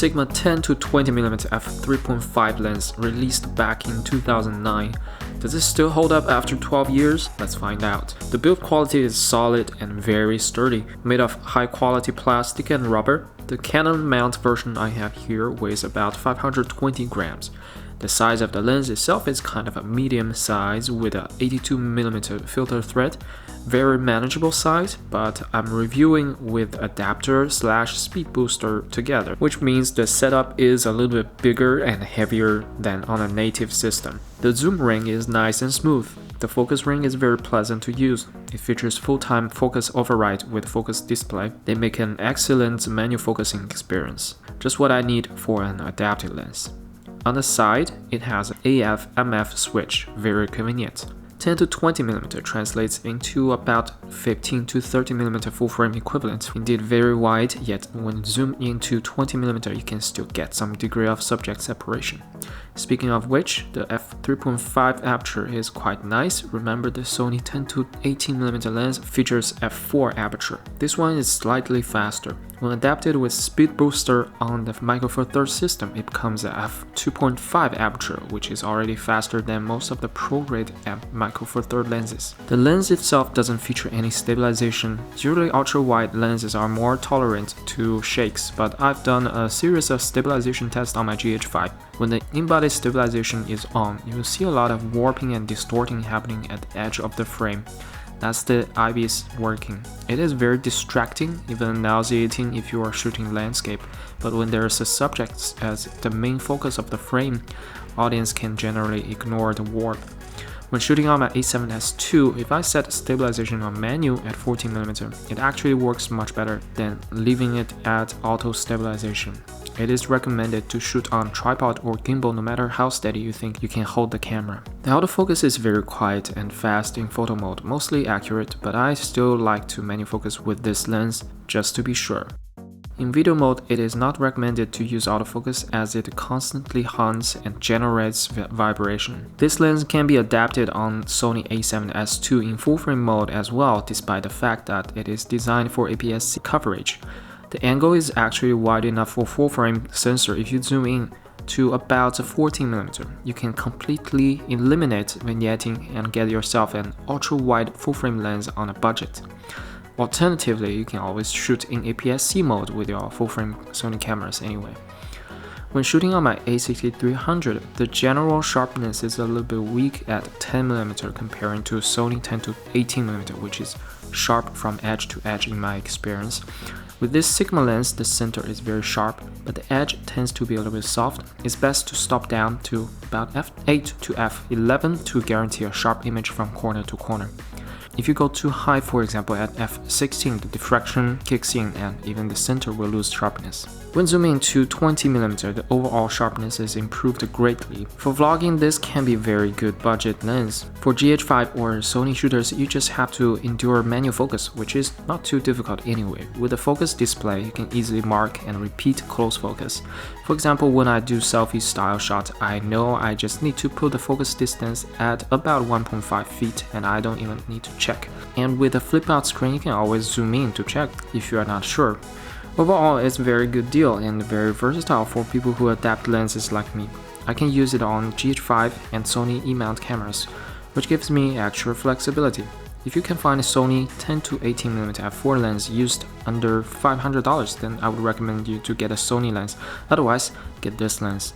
Sigma 10 to 20mm f3.5 lens released back in 2009. Does it still hold up after 12 years? Let's find out. The build quality is solid and very sturdy, made of high quality plastic and rubber. The Canon mount version I have here weighs about 520 grams. The size of the lens itself is kind of a medium size with a 82mm filter thread. Very manageable size, but I'm reviewing with adapter/speed booster together, which means the setup is a little bit bigger and heavier than on a native system. The zoom ring is nice and smooth. The focus ring is very pleasant to use. It features full-time focus override with focus display. They make an excellent manual focusing experience. Just what I need for an adaptive lens. On the side, it has an AF/MF switch, very convenient. 10 to 20mm translates into about 15 to 30mm full-frame equivalent. Indeed very wide, yet when zoomed into 20mm you can still get some degree of subject separation. Speaking of which, the f3.5 aperture is quite nice. Remember, the Sony 10 to 18mm lens features f4 aperture. This one is slightly faster. When adapted with speed booster on the Micro Four Thirds system, it becomes a f2.5 aperture, which is already faster than most of the pro-grade Micro Four Thirds lenses. The lens itself doesn't feature any stabilization. Usually ultra-wide lenses are more tolerant to shakes, but I've done a series of stabilization tests on my GH5. When the in-body stabilization is on, you will see a lot of warping and distorting happening at the edge of the frame. That's the IBIS working. It is very distracting, even nauseating if you are shooting landscape, but when there is a subject as the main focus of the frame, audience can generally ignore the warp. When shooting on my A7S II, if I set stabilization on manual at 14mm, it actually works much better than leaving it at auto stabilization. It is recommended to shoot on tripod or gimbal no matter how steady you think you can hold the camera. The autofocus is very quiet and fast in photo mode, mostly accurate, but I still like to manual focus with this lens just to be sure. In video mode, it is not recommended to use autofocus as it constantly hums and generates vibration. This lens can be adapted on Sony A7SII in full-frame mode as well, despite the fact that it is designed for APS-C coverage. The angle is actually wide enough for full-frame sensor. If you zoom in to about 14mm, you can completely eliminate vignetting and get yourself an ultra-wide full-frame lens on a budget. Alternatively, you can always shoot in APS-C mode with your full-frame Sony cameras anyway. When shooting on my A6300, the general sharpness is a little bit weak at 10mm comparing to Sony 10 to 18mm, which is sharp from edge to edge in my experience. With this Sigma lens, the center is very sharp, but the edge tends to be a little bit soft. It's best to stop down to about f8 to f11 to guarantee a sharp image from corner to corner. If you go too high, for example at f16, the diffraction kicks in and even the center will lose sharpness. When zooming to 20mm, the overall sharpness is improved greatly. For vlogging, this can be a very good budget lens. For GH5 or Sony shooters, you just have to endure manual focus, which is not too difficult anyway. With a focus display, you can easily mark and repeat close focus. For example, when I do selfie style shots, I know I just need to put the focus distance at about 1.5 feet and I don't even need to check. And with a flip out screen, you can always zoom in to check if you are not sure. Overall, it's a very good deal and very versatile for people who adapt lenses like me. I can use it on GH5 and Sony E-mount cameras, which gives me extra flexibility. If you can find a Sony 10 to 18mm f4 lens used under $500, then I would recommend you to get a Sony lens. Otherwise, get this lens.